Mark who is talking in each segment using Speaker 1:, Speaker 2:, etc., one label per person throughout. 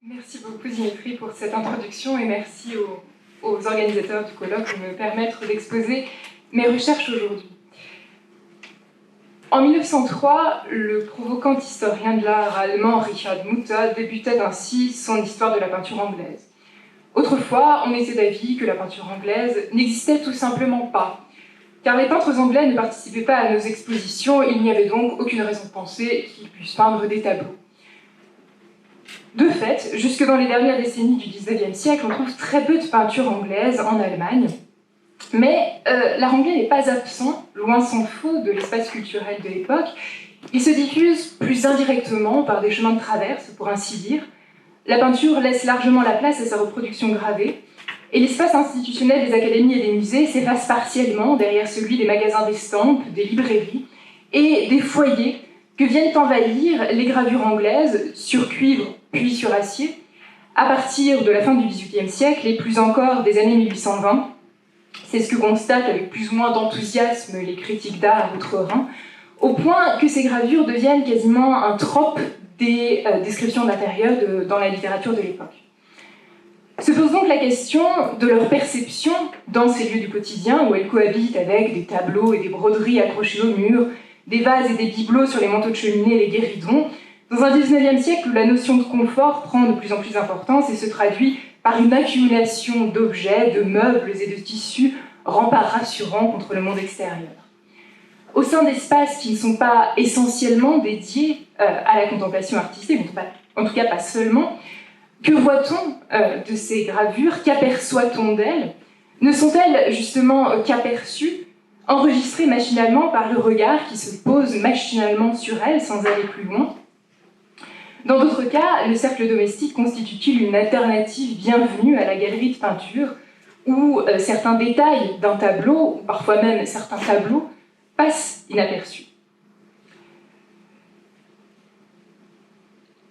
Speaker 1: Merci beaucoup Dimitri pour cette introduction et merci aux organisateurs du colloque de me permettre d'exposer mes recherches aujourd'hui. En 1903, le provocant historien de l'art allemand Richard Mutter débutait ainsi son histoire de la peinture anglaise. Autrefois, on était d'avis que la peinture anglaise n'existait tout simplement pas. Car les peintres anglais ne participaient pas à nos expositions, il n'y avait donc aucune raison de penser qu'ils puissent peindre des tableaux. De fait, jusque dans les dernières décennies du XIXe siècle, on trouve très peu de peinture anglaise en Allemagne. Mais l'art anglais n'est pas absent, loin s'en faut, de l'espace culturel de l'époque. Il se diffuse plus indirectement par des chemins de traverse, pour ainsi dire. La peinture laisse largement la place à sa reproduction gravée, et l'espace institutionnel des académies et des musées s'efface partiellement derrière celui des magasins d'estampes, des librairies et des foyers que viennent envahir les gravures anglaises sur cuivre puis sur acier à partir de la fin du XVIIIe siècle et plus encore des années 1820. C'est ce que constatent avec plus ou moins d'enthousiasme les critiques d'art outre-Rhin, au point que ces gravures deviennent quasiment un trope des descriptions d'intérieur dans la littérature de l'époque. Se pose donc la question de leur perception dans ces lieux du quotidien où elles cohabitent avec des tableaux et des broderies accrochés au mur, des vases et des bibelots sur les manteaux de cheminée et les guéridons, dans un XIXe siècle où la notion de confort prend de plus en plus d'importance et se traduit par une accumulation d'objets, de meubles et de tissus, remparts rassurants contre le monde extérieur. Au sein d'espaces qui ne sont pas essentiellement dédiés à la contemplation artistique, en tout cas pas seulement, que voit-on de ces gravures? Qu'aperçoit-on d'elles? Ne sont-elles justement qu'aperçues, enregistrées machinalement par le regard qui se pose machinalement sur elles sans aller plus loin? Dans d'autres cas, le cercle domestique constitue-t-il une alternative bienvenue à la galerie de peinture où certains détails d'un tableau, ou parfois même certains tableaux, passent inaperçus?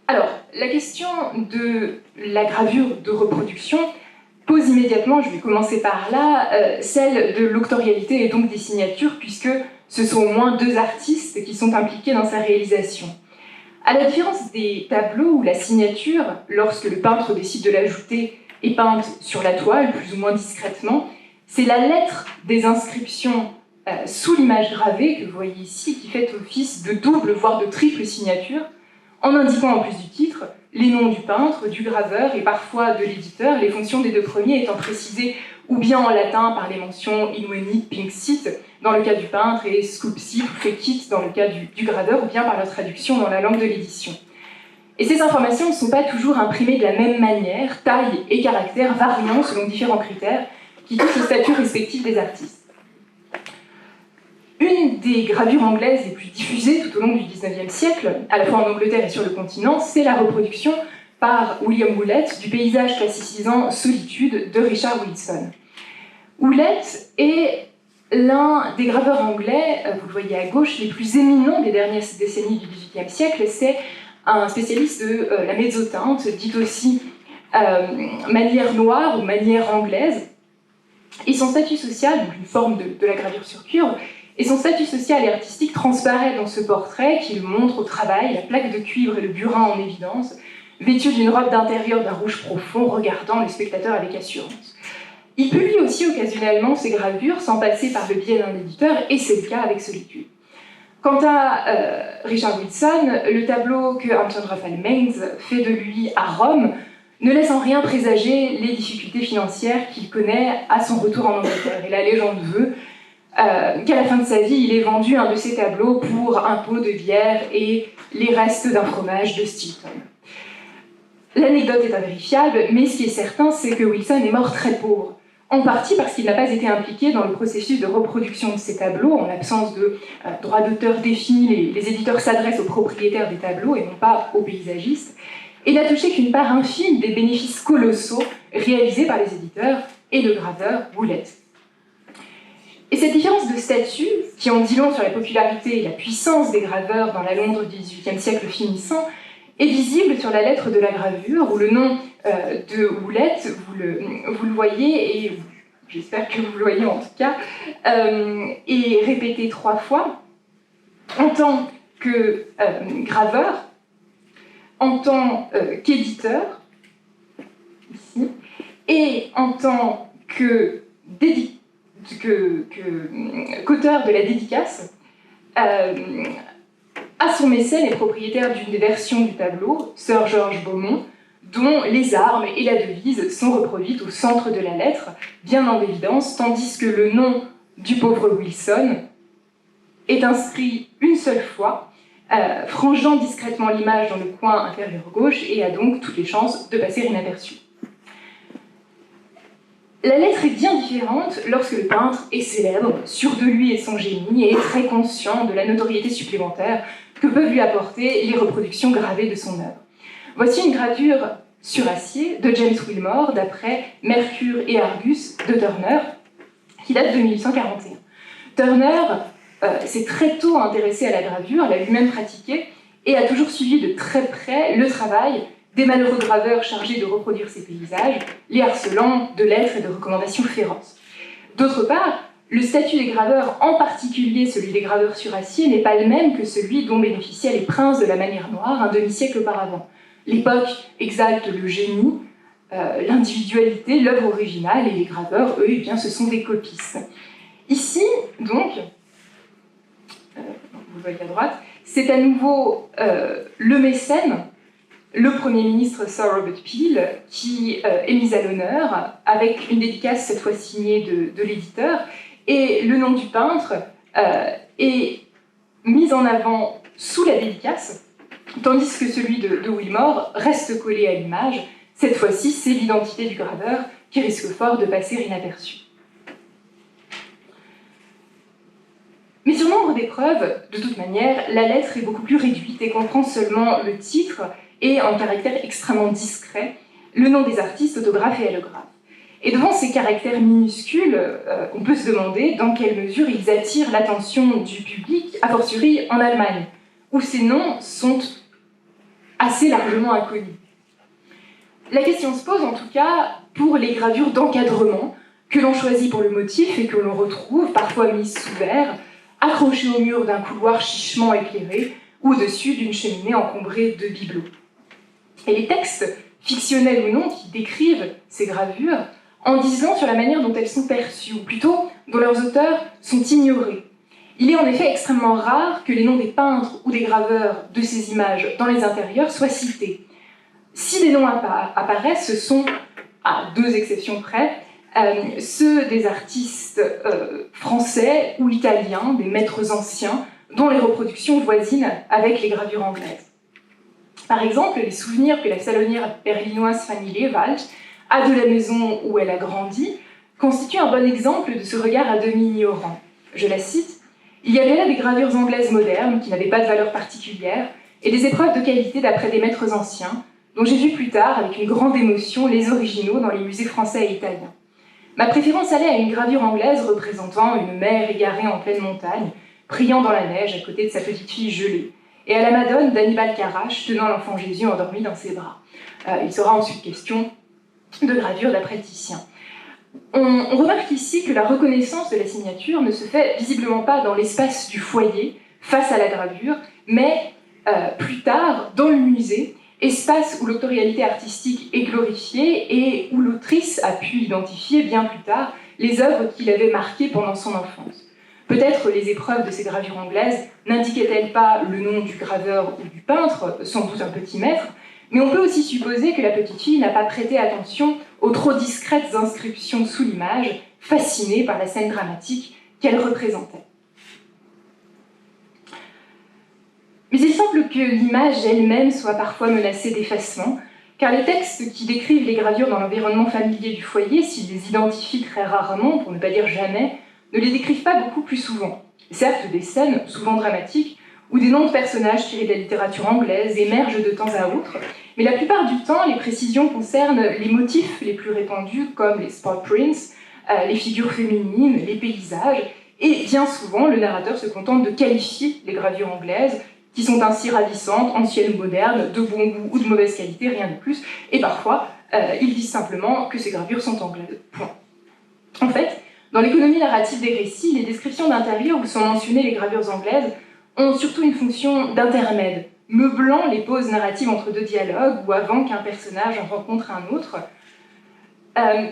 Speaker 1: Alors, la question de la gravure de reproduction pose immédiatement, je vais commencer par là, celle de l'octorialité et donc des signatures, puisque ce sont au moins deux artistes qui sont impliqués dans sa réalisation. À la différence des tableaux où la signature, lorsque le peintre décide de l'ajouter, est peinte sur la toile, plus ou moins discrètement, c'est la lettre des inscriptions sous l'image gravée que vous voyez ici qui fait office de double, voire de triple signature, en indiquant en plus du titre les noms du peintre, du graveur et parfois de l'éditeur, les fonctions des deux premiers étant précisées ou bien en latin par les mentions invenit, pinxit dans le cas du peintre et sculpsit ou fecit dans le cas du graveur, ou bien par leur traduction dans la langue de l'édition. Et ces informations ne sont pas toujours imprimées de la même manière, taille et caractère variant selon différents critères qui touchent au statut respectif des artistes. Une des gravures anglaises les plus diffusées tout au long du XIXe siècle, à la fois en Angleterre et sur le continent, c'est la reproduction par William Howlett du paysage classicisant Solitude de Richard Wilson. Howlett est l'un des graveurs anglais, vous le voyez à gauche, les plus éminents des dernières décennies du XVIIIe siècle. C'est un spécialiste de la mezzoteinte, dite aussi manière noire ou manière anglaise. Et son statut social, donc une forme de la gravure sur cuivre, et son statut social et artistique transparaît dans ce portrait qu'il montre au travail, la plaque de cuivre et le burin en évidence, vêtu d'une robe d'intérieur d'un rouge profond, regardant le spectateur avec assurance. Il publie aussi occasionnellement ses gravures sans passer par le biais d'un éditeur, et c'est le cas avec Solitude. Quant à Richard Wilson, le tableau que Anton Raphael Mengs fait de lui à Rome ne laisse en rien présager les difficultés financières qu'il connaît à son retour en Angleterre. Et la légende veut qu'à la fin de sa vie, il ait vendu un de ses tableaux pour un pot de bière et les restes d'un fromage de Stilton. L'anecdote est invérifiable, mais ce qui est certain, c'est que Wilson est mort très pauvre. En partie parce qu'il n'a pas été impliqué dans le processus de reproduction de ces tableaux. En l'absence de droits d'auteur définis, les éditeurs s'adressent aux propriétaires des tableaux et non pas aux paysagistes, et n'a touché qu'une part infime des bénéfices colossaux réalisés par les éditeurs et le graveur Howlett. Et cette différence de statut, qui en dit long sur la popularité et la puissance des graveurs dans la Londres du XVIIIe siècle finissant, est visible sur la lettre de la gravure, où le nom de Howlett, vous le voyez, et j'espère que vous le voyez en tout cas, est répété 3 fois, en tant que graveur, en tant qu'éditeur, et en tant qu'auteur de la dédicace, à son mécène et propriétaire d'une des versions du tableau, Sir George Beaumont, dont les armes et la devise sont reproduites au centre de la lettre, bien en évidence, tandis que le nom du pauvre Wilson est inscrit une seule fois, frangeant discrètement l'image dans le coin inférieur gauche et a donc toutes les chances de passer inaperçue. La lettre est bien différente lorsque le peintre est célèbre, sûr de lui et de son génie, et très conscient de la notoriété supplémentaire que peuvent lui apporter les reproductions gravées de son œuvre. Voici une gravure sur acier de James Wilmore, d'après Mercure et Argus de Turner, qui date de 1841. Turner s'est très tôt intéressé à la gravure, l'a lui-même pratiquée, et a toujours suivi de très près le travail des malheureux graveurs chargés de reproduire ces paysages, les harcelant de lettres et de recommandations féroces. D'autre part, le statut des graveurs, en particulier celui des graveurs sur acier, n'est pas le même que celui dont bénéficiaient les princes de la manière noire un demi-siècle auparavant. L'époque exalte le génie, l'individualité, l'œuvre originale, et les graveurs, eux, eh bien, ce sont des copistes. Ici, donc, vous le voyez à droite, c'est à nouveau le mécène, le Premier ministre Sir Robert Peel, qui est mis à l'honneur, avec une dédicace cette fois signée de l'éditeur, et le nom du peintre est mis en avant sous la dédicace, tandis que celui de Wilmore reste collé à l'image. Cette fois-ci, c'est l'identité du graveur qui risque fort de passer inaperçue. Mais sur nombre d'épreuves, de toute manière, la lettre est beaucoup plus réduite et comprend seulement le titre et, en caractère extrêmement discret, le nom des artistes, autographes et allographes. Et devant ces caractères minuscules, on peut se demander dans quelle mesure ils attirent l'attention du public, a fortiori en Allemagne, où ces noms sont assez largement inconnus. La question se pose en tout cas pour les gravures d'encadrement que l'on choisit pour le motif et que l'on retrouve, parfois mises sous verre, accrochées au mur d'un couloir chichement éclairé ou au-dessus d'une cheminée encombrée de bibelots. Et les textes, fictionnels ou non, qui décrivent ces gravures, en disant sur la manière dont elles sont perçues, ou plutôt dont leurs auteurs sont ignorés. Il est en effet extrêmement rare que les noms des peintres ou des graveurs de ces images dans les intérieurs soient cités. Si des noms apparaissent, ce sont, à deux exceptions près, ceux des artistes français ou italiens, des maîtres anciens, dont les reproductions voisinent avec les gravures anglaises. Par exemple, les souvenirs que la salonnière berlinoise Fanny Lewald a de la maison où elle a grandi constituent un bon exemple de ce regard à demi ignorant. Je la cite: « Il y avait là des gravures anglaises modernes qui n'avaient pas de valeur particulière et des épreuves de qualité d'après des maîtres anciens, dont j'ai vu plus tard, avec une grande émotion, les originaux dans les musées français et italiens. Ma préférence allait à une gravure anglaise représentant une mère égarée en pleine montagne, priant dans la neige à côté de sa petite fille gelée, et à la Madone d'Annibal Carrache tenant l'enfant Jésus endormi dans ses bras. Il sera ensuite question de gravure d'après Titien. On remarque ici que la reconnaissance de la signature ne se fait visiblement pas dans l'espace du foyer, face à la gravure, mais plus tard dans le musée, espace où l'autorialité artistique est glorifiée et où l'autrice a pu identifier bien plus tard les œuvres qui l'avaient marquée pendant son enfance. Peut-être les épreuves de ces gravures anglaises n'indiquaient-elles pas le nom du graveur ou du peintre, sans doute un petit maître, mais on peut aussi supposer que la petite fille n'a pas prêté attention aux trop discrètes inscriptions sous l'image, fascinée par la scène dramatique qu'elle représentait. Mais il semble que l'image elle-même soit parfois menacée d'effacement, car les textes qui décrivent les gravures dans l'environnement familier du foyer, s'ils les identifient très rarement, pour ne pas dire jamais, ne les décrivent pas beaucoup plus souvent. Certes, des scènes, souvent dramatiques, où des noms de personnages tirés de la littérature anglaise émergent de temps à autre, mais la plupart du temps, les précisions concernent les motifs les plus répandus, comme les spot prints, les figures féminines, les paysages, et bien souvent, le narrateur se contente de qualifier les gravures anglaises, qui sont ainsi ravissantes, anciennes ou modernes, de bon goût ou de mauvaise qualité, rien de plus, et parfois, ils disent simplement que ces gravures sont anglaises. Point. En fait, dans l'économie narrative des récits, les descriptions d'intérieur où sont mentionnées les gravures anglaises ont surtout une fonction d'intermède, meublant les pauses narratives entre deux dialogues ou avant qu'un personnage en rencontre un autre.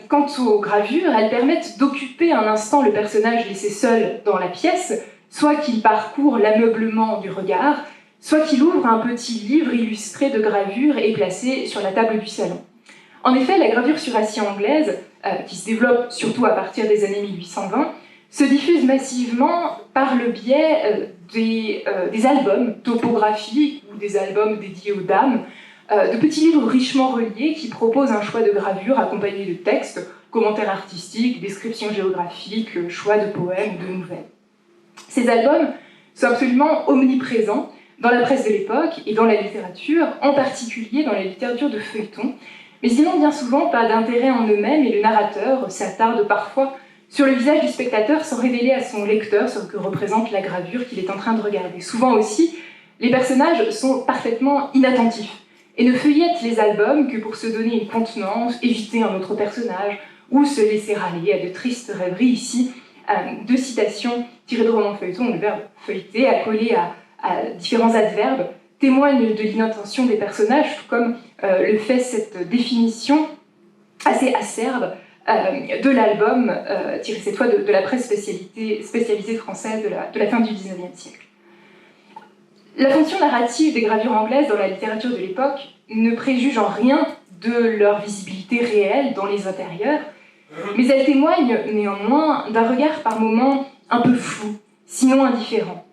Speaker 1: Quant aux gravures, elles permettent d'occuper un instant le personnage laissé seul dans la pièce, soit qu'il parcourt l'ameublement du regard, soit qu'il ouvre un petit livre illustré de gravures et placé sur la table du salon. En effet, la gravure sur acier anglaise, qui se développe surtout à partir des années 1820, se diffuse massivement par le biais des albums topographiques ou des albums dédiés aux dames, de petits livres richement reliés qui proposent un choix de gravures accompagné de textes, commentaires artistiques, descriptions géographiques, choix de poèmes ou de nouvelles. Ces albums sont absolument omniprésents dans la presse de l'époque et dans la littérature, en particulier dans la littérature de feuilleton, mais ils n'ont bien souvent pas d'intérêt en eux-mêmes et le narrateur s'attarde parfois sur le visage du spectateur sans révéler à son lecteur ce que représente la gravure qu'il est en train de regarder. Souvent aussi, les personnages sont parfaitement inattentifs et ne feuillettent les albums que pour se donner une contenance, éviter un autre personnage ou se laisser râler à de tristes rêveries. Ici, deux citations tirées de romans feuilletons, le verbe feuilleter, accolé à différents adverbes, témoignent de l'inattention des personnages, tout comme le fait cette définition assez acerbe de l'album, tiré cette fois de la presse spécialisée française de la fin du XIXe siècle. La fonction narrative des gravures anglaises dans la littérature de l'époque ne préjuge en rien de leur visibilité réelle dans les intérieurs, mais elle témoigne néanmoins d'un regard par moments un peu flou, sinon indifférent.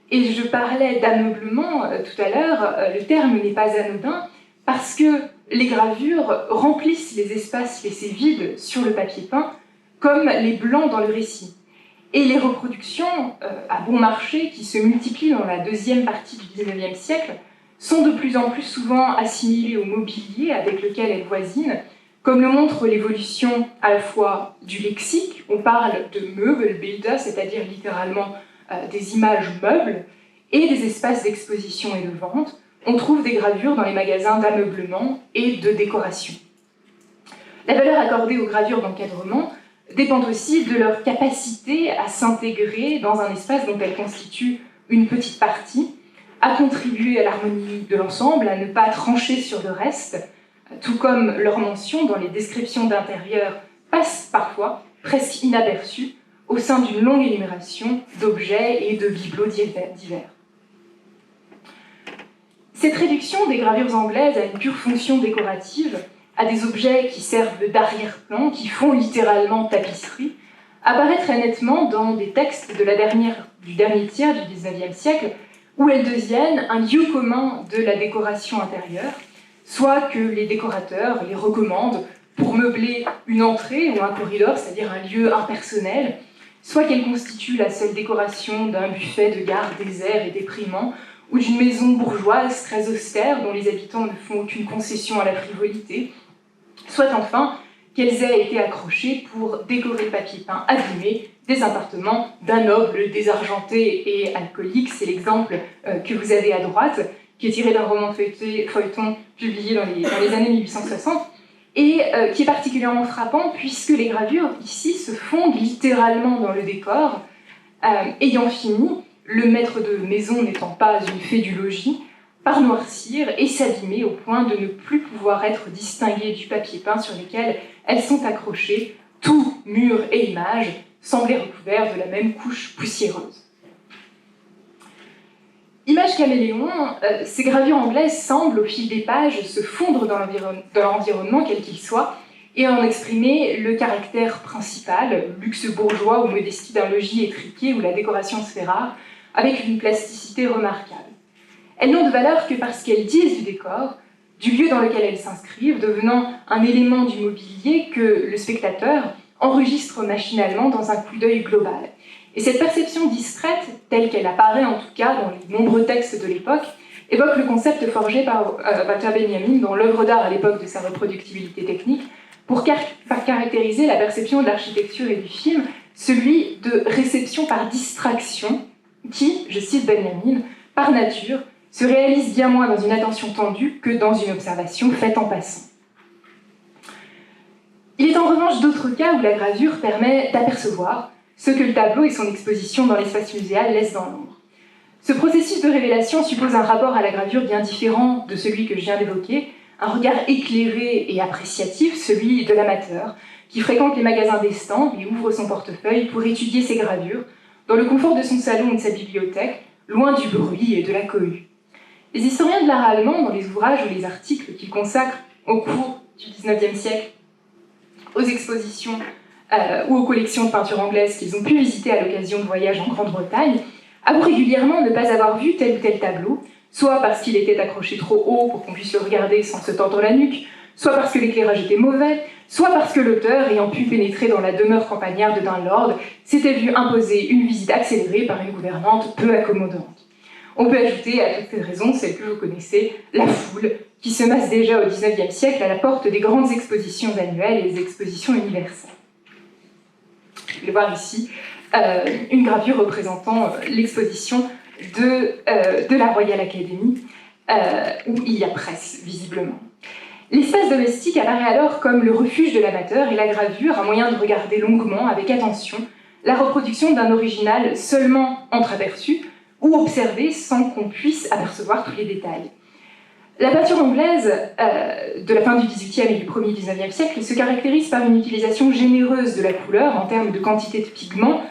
Speaker 1: Et je parlais d'ameublement tout à l'heure, le terme n'est pas anodin, parce que les gravures remplissent les espaces laissés vides sur le papier peint, comme les blancs dans le récit. Et les reproductions à bon marché, qui se multiplient dans la deuxième partie du XIXe siècle, sont de plus en plus souvent assimilées au mobilier avec lequel elles voisinent, comme le montre l'évolution à la fois du lexique, on parle de Möbelbilder, c'est-à-dire littéralement des images meubles, et des espaces d'exposition et de vente. On trouve des gravures dans les magasins d'ameublement et de décoration. La valeur accordée aux gravures d'encadrement dépend aussi de leur capacité à s'intégrer dans un espace dont elles constituent une petite partie, à contribuer à l'harmonie de l'ensemble, à ne pas trancher sur le reste, tout comme leur mention dans les descriptions d'intérieur passe parfois, presque inaperçue, au sein d'une longue énumération d'objets et de bibelots divers. Cette réduction des gravures anglaises à une pure fonction décorative, à des objets qui servent d'arrière-plan, qui font littéralement tapisserie, apparaît très nettement dans des textes du dernier tiers du XIXe siècle, où elles deviennent un lieu commun de la décoration intérieure, soit que les décorateurs les recommandent pour meubler une entrée ou un corridor, c'est-à-dire un lieu impersonnel, soit qu'elles constituent la seule décoration d'un buffet de gare désert et déprimant, ou d'une maison bourgeoise très austère dont les habitants ne font aucune concession à la frivolité, soit enfin qu'elles aient été accrochées pour décorer le papier peint abîmé des appartements d'un noble désargenté et alcoolique. C'est l'exemple que vous avez à droite, qui est tiré d'un roman feuilleton publié dans les années 1860, et qui est particulièrement frappant puisque les gravures ici se fondent littéralement dans le décor, ayant fini, le maître de maison n'étant pas une fée du logis, par noircir et s'abîmer au point de ne plus pouvoir être distinguées du papier peint sur lequel elles sont accrochées, tout, mur et images, semblaient recouverts de la même couche poussiéreuse. Image caméléon, ces gravures anglaises semblent, au fil des pages, se fondre dans l'environnement, quel qu'il soit, et en exprimer le caractère principal, luxe bourgeois ou modestie d'un logis étriqué où la décoration se fait rare, avec une plasticité remarquable. Elles n'ont de valeur que parce qu'elles disent du décor, du lieu dans lequel elles s'inscrivent, devenant un élément du mobilier que le spectateur enregistre machinalement dans un coup d'œil global. Et cette perception distraite, telle qu'elle apparaît en tout cas dans les nombreux textes de l'époque, évoque le concept forgé par Walter Benjamin dans l'œuvre d'art à l'époque de sa reproductibilité technique, pour caractériser la perception de l'architecture et du film, celui de réception par distraction, qui, je cite Benjamin, par nature, se réalise bien moins dans une attention tendue que dans une observation faite en passant. Il est en revanche d'autres cas où la gravure permet d'apercevoir ce que le tableau et son exposition dans l'espace muséal laissent dans l'ombre. Ce processus de révélation suppose un rapport à la gravure bien différent de celui que je viens d'évoquer, un regard éclairé et appréciatif, celui de l'amateur, qui fréquente les magasins d'estampes et ouvre son portefeuille pour étudier ses gravures, dans le confort de son salon ou de sa bibliothèque, loin du bruit et de la cohue. Les historiens de l'art allemand, dans les ouvrages ou les articles qu'ils consacrent au cours du XIXe siècle aux expositions ou aux collections de peinture anglaise qu'ils ont pu visiter à l'occasion de voyages en Grande-Bretagne, avouent régulièrement ne pas avoir vu tel ou tel tableau, soit parce qu'il était accroché trop haut pour qu'on puisse le regarder sans se tordre la nuque, soit parce que l'éclairage était mauvais, soit parce que l'auteur, ayant pu pénétrer dans la demeure campagnarde d'un lord, s'était vu imposer une visite accélérée par une gouvernante peu accommodante. On peut ajouter à toutes ces raisons, celles que vous connaissez, la foule, qui se masse déjà au XIXe siècle à la porte des grandes expositions annuelles et des expositions universelles. Vous pouvez voir ici une gravure représentant l'exposition de la Royal Academy, où il y a presse, visiblement. L'espace domestique apparaît alors comme le refuge de l'amateur et la gravure, un moyen de regarder longuement, avec attention, la reproduction d'un original seulement entreaperçu ou observé sans qu'on puisse apercevoir tous les détails. La peinture anglaise de la fin du XVIIIe et du premier XIXe siècle se caractérise par une utilisation généreuse de la couleur en termes de quantité de pigments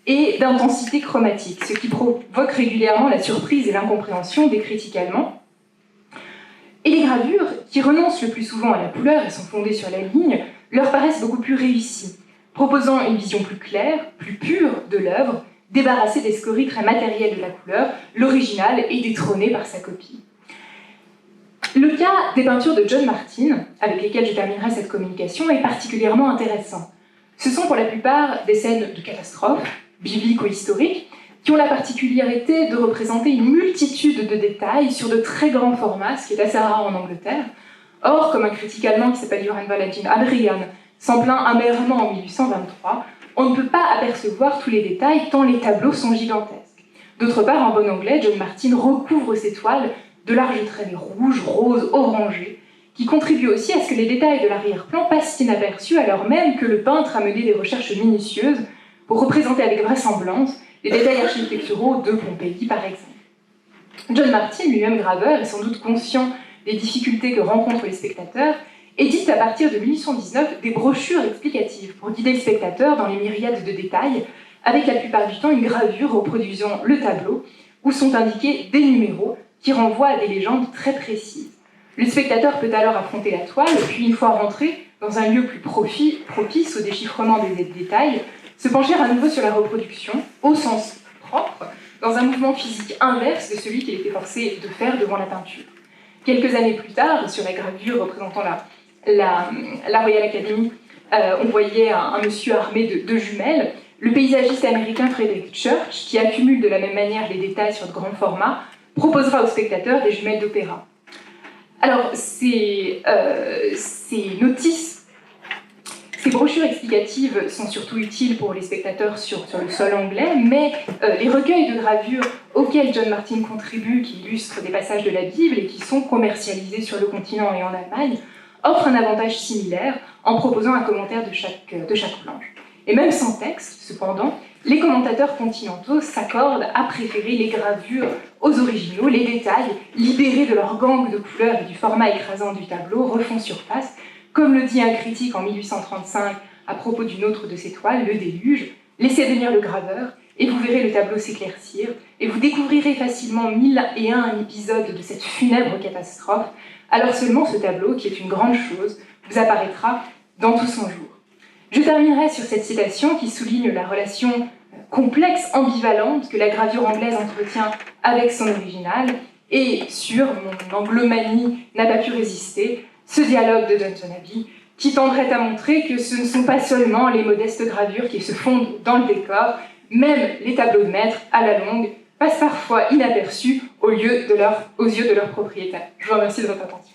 Speaker 1: et d'intensité chromatique, ce qui provoque régulièrement la surprise et l'incompréhension des critiques allemands. Et les gravures, qui renoncent le plus souvent à la couleur et sont fondées sur la ligne, leur paraissent beaucoup plus réussies, proposant une vision plus claire, plus pure de l'œuvre, débarrassée des scories très matérielles de la couleur, l'original est détrôné par sa copie. Le cas des peintures de John Martin, avec lesquelles je terminerai cette communication, est particulièrement intéressant. Ce sont pour la plupart des scènes de catastrophes, bibliques ou historiques, qui ont la particularité de représenter une multitude de détails sur de très grands formats, ce qui est assez rare en Angleterre. Or, comme un critique allemand qui s'appelle Johann Valentin Adrian s'en plaint amèrement en 1823, on ne peut pas apercevoir tous les détails tant les tableaux sont gigantesques. D'autre part, en bon anglais, John Martin recouvre ses toiles de larges traits rouges, roses, orangés, qui contribuent aussi à ce que les détails de l'arrière-plan passent inaperçus alors même que le peintre a mené des recherches minutieuses pour représenter avec vraisemblance les détails architecturaux de Pompéi, par exemple. John Martin, lui-même graveur, est sans doute conscient des difficultés que rencontrent les spectateurs, édite à partir de 1819 des brochures explicatives pour guider le spectateur dans les myriades de détails, avec la plupart du temps une gravure reproduisant le tableau, où sont indiqués des numéros qui renvoient à des légendes très précises. Le spectateur peut alors affronter la toile, puis une fois rentré dans un lieu plus propice au déchiffrement des détails, se pencher à nouveau sur la reproduction, au sens propre, dans un mouvement physique inverse de celui qu'il était forcé de faire devant la peinture. Quelques années plus tard, sur la gravure représentant la Royal Academy, on voyait un monsieur armé de deux jumelles. Le paysagiste américain Frederick Church, qui accumule de la même manière les détails sur de grands formats, proposera aux spectateurs des jumelles d'opéra. Alors, ces notices, ces brochures explicatives sont surtout utiles pour les spectateurs sur le sol anglais, mais les recueils de gravures auxquels John Martin contribue, qui illustrent des passages de la Bible et qui sont commercialisés sur le continent et en Allemagne, offrent un avantage similaire en proposant un commentaire de chaque planche. Et même sans texte, cependant, les commentateurs continentaux s'accordent à préférer les gravures aux originaux, les détails, libérés de leur gangue de couleurs et du format écrasant du tableau, refont surface. Comme le dit un critique en 1835 à propos d'une autre de ses toiles, Le Déluge, laissez venir le graveur et vous verrez le tableau s'éclaircir et vous découvrirez facilement 1001 épisodes de cette funèbre catastrophe. Alors seulement ce tableau, qui est une grande chose, vous apparaîtra dans tout son jour. Je terminerai sur cette citation qui souligne la relation complexe, ambivalente que la gravure anglaise entretient avec son original et sur mon anglomanie n'a pas pu résister, ce dialogue de Downton Abbey qui tendrait à montrer que ce ne sont pas seulement les modestes gravures qui se fondent dans le décor, même les tableaux de maître, à la longue, passent parfois inaperçus aux yeux de leurs propriétaires. Je vous remercie de votre attention.